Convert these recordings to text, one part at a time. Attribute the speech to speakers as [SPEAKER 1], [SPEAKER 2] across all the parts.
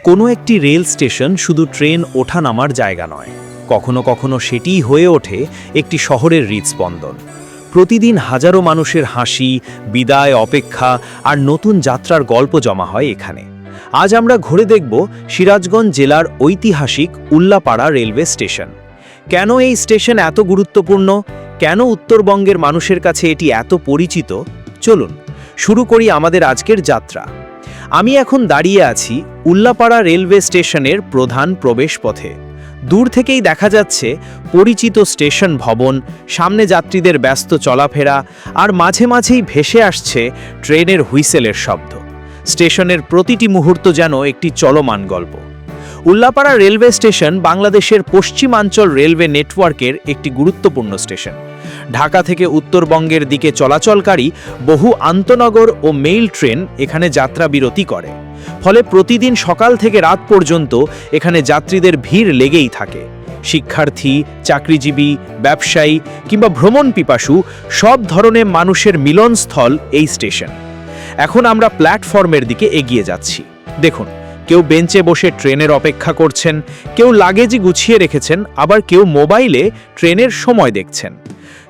[SPEAKER 1] কোনো একটি rail station শুধু ট্রেন ওঠা-নামার জায়গা নয়, কখনো কখনো সেটিই হয়ে ওঠে একটি শহরের হৃদস্পন্দন। প্রতিদিন হাজারো মানুষের হাসি, বিদায়, অপেক্ষা আর নতুন যাত্রার গল্প জমা হয় এখানে। আজ আমরা ঘুরে দেখব সিরাজগঞ্জ জেলার ঐতিহাসিক উল্লাপাড়া রেলওয়ে স্টেশন। কেন এই স্টেশন এত গুরুত্বপূর্ণ, কেন উত্তরবঙ্গের মানুষের কাছে এটি এত পরিচিত, চলুন শুরু করি আমাদের আজকের যাত্রা। আমি এখন দাঁড়িয়ে আছি উল্লাপাড়া রেলওয়ে স্টেশনের প্রধান প্রবেশপথে। দূর থেকেই দেখা যাচ্ছে পরিচিত স্টেশন ভবন, সামনে যাত্রীদের ব্যস্ত চলাফেরা, আর মাঝে মাঝেই ভেসে আসছে ট্রেনের হুইসেলের শব্দ। স্টেশনের প্রতিটি মুহূর্ত যেন একটি চলমান গল্প। উল্লাপাড়া রেলওয়ে স্টেশন বাংলাদেশের পশ্চিমাঞ্চল রেলওয়ে নেটওয়ার্কের একটি গুরুত্বপূর্ণ স্টেশন। ঢাকা থেকে উত্তরবঙ্গের দিকে চলাচলকারী বহু আন্তনগর ও মেইল ট্রেন এখানে যাত্রা বিরতি করে। ফলে প্রতিদিন সকাল থেকে রাত পর্যন্ত এখানে যাত্রীদের ভিড় লেগেই থাকে। শিক্ষার্থী, চাকরিজীবী, ব্যবসায়ী কিংবা ভ্রমণ পিপাসু সব ধরনের মানুষের মিলনস্থল এই স্টেশন। এখন আমরা প্ল্যাটফর্মের দিকে এগিয়ে যাচ্ছি। দেখুন, কেউ বেঞ্চে বসে ট্রেনের অপেক্ষা করছেন, কেউ লাগেজ গুছিয়ে রেখেছেন, আবার কেউ মোবাইলে ট্রেনের সময় দেখছেন।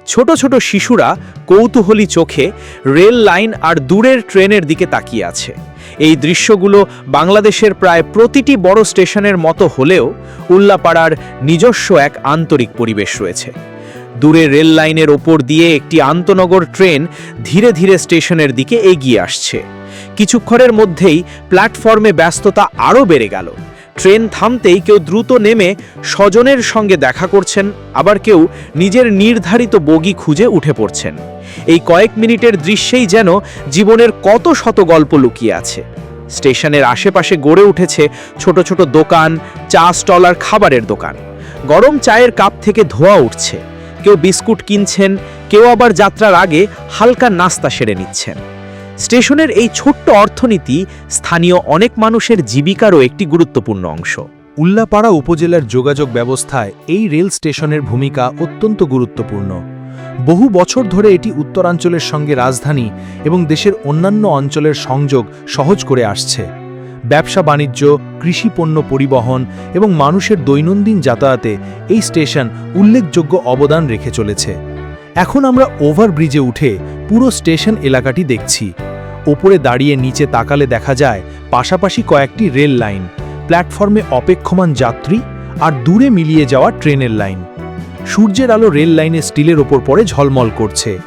[SPEAKER 1] ছোট ছোট শিশুরা কৌতূহলী চোখে রেল লাইন আর দূরের ট্রেনের দিকে তাকিয়ে আছে। এই দৃশ্যগুলো বাংলাদেশের প্রায় প্রতিটি বড় স্টেশনের মতো হলেও উল্লাপাড়ার নিজস্ব এক আন্তরিক পরিবেশ রয়েছে। দূরে রেল লাইনের ওপর দিয়ে একটি আন্তনগর ট্রেন ধীরে ধীরে স্টেশনের দিকে এগিয়ে আসছে। কিছুক্ষণের মধ্যেই প্ল্যাটফর্মে ব্যস্ততা আরও বেড়ে গেল। ট্রেন থামতেই কেউ দ্রুত নেমে স্বজনের সঙ্গে দেখা করছেন, আবার কেউ নিজের নির্ধারিত বগি খুঁজে উঠে পড়ছেন। এই কয়েক মিনিটের দৃশ্যেই যেন জীবনের কত শত গল্প লুকিয়ে আছে। স্টেশনের আশেপাশে গড়ে উঠেছে ছোট ছোট দোকান, চা স্টল আর খাবারের দোকান। গরম চায়ের কাপ থেকে ধোঁয়া উঠছে। কেউ বিস্কুট কিনছেন, কেউ আবার যাত্রার আগে হালকা নাস্তা সেরে নিচ্ছেন। স্টেশনের এই ছোট্ট অর্থনীতি স্থানীয় অনেক মানুষের জীবিকারও একটি গুরুত্বপূর্ণ অংশ।
[SPEAKER 2] উল্লাপাড়া উপজেলার যোগাযোগ ব্যবস্থায় এই রেল স্টেশনের ভূমিকা অত্যন্ত গুরুত্বপূর্ণ। বহু বছর ধরে এটি উত্তরাঞ্চলের সঙ্গে রাজধানী এবং দেশের অন্যান্য অঞ্চলের সংযোগ সহজ করে আসছে। ব্যবসা বাণিজ্য, কৃষিপণ্য পরিবহন এবং মানুষের দৈনন্দিন যাতায়াতে এই স্টেশন উল্লেখযোগ্য অবদান রেখে চলেছে। এখন আমরা ওভারব্রিজে উঠে পুরো স্টেশন এলাকাটি দেখছি। ওপরে দাঁড়িয়ে নিচে তাকালে দেখা যায় পাশাপাশি কয়েকটি রেল লাইন, প্ল্যাটফর্মে অপেক্ষমান যাত্রী আর দূরে মিলিয়ে যাওয়া ট্রেনের লাইন। সূর্যের আলো রেল লাইনে স্টিলের ওপর পড়ে ঝলমল করছে।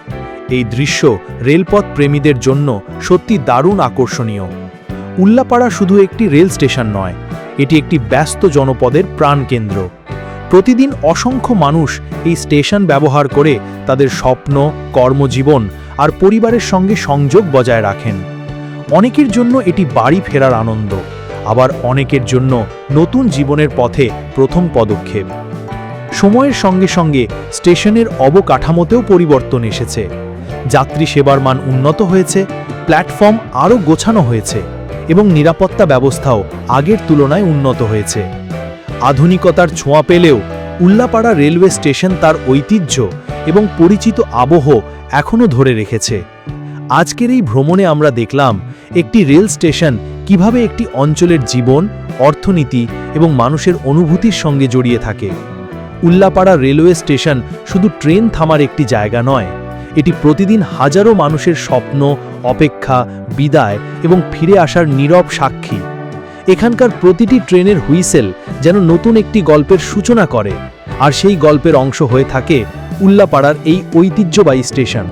[SPEAKER 2] এই দৃশ্য রেলপথ প্রেমীদের জন্য সত্যি দারুণ আকর্ষণীয়। উল্লাপাড়া শুধু একটি রেল স্টেশন নয়, এটি একটি ব্যস্ত জনপদের প্রাণকেন্দ্র। প্রতিদিন অসংখ্য মানুষ এই স্টেশন ব্যবহার করে তাদের স্বপ্ন, কর্মজীবন আর পরিবারের সঙ্গে সংযোগ বজায় রাখেন। অনেকের জন্য এটি বাড়ি ফেরার আনন্দ, আবার অনেকের জন্য নতুন জীবনের পথে প্রথম পদক্ষেপ। সময়ের সঙ্গে সঙ্গে স্টেশনের অবকাঠামোতেও পরিবর্তন এসেছে। যাত্রী সেবার মান উন্নত হয়েছে, প্ল্যাটফর্ম আরও গোছানো হয়েছে এবং নিরাপত্তা ব্যবস্থাও আগের তুলনায় উন্নত হয়েছে। আধুনিকতার ছোঁয়া পেলেও উল্লাপাড়া রেলওয়ে স্টেশন তার ঐতিহ্য এবং পরিচিত আবহ এখনও ধরে রেখেছে। আজকের এই ভ্রমণে আমরা দেখলাম একটি রেল স্টেশন কিভাবে একটি অঞ্চলের জীবন, অর্থনীতি এবং মানুষের অনুভূতির সঙ্গে জড়িয়ে থাকে। উল্লাপাড়া রেলওয়ে স্টেশন শুধু ট্রেন থামার একটি জায়গা নয়, এটি প্রতিদিন হাজারো মানুষের স্বপ্ন, অপেক্ষা, বিদায় এবং ফিরে আসার নীরব সাক্ষী। এখানকার প্রতিটি ট্রেনের হুইসেল যেন নতুন একটি গল্পের সূচনা করে, আর সেই গল্পের অংশ হয়ে থাকে উল্লাপাড়ার এই ঐতিহ্যবাহী স্টেশন।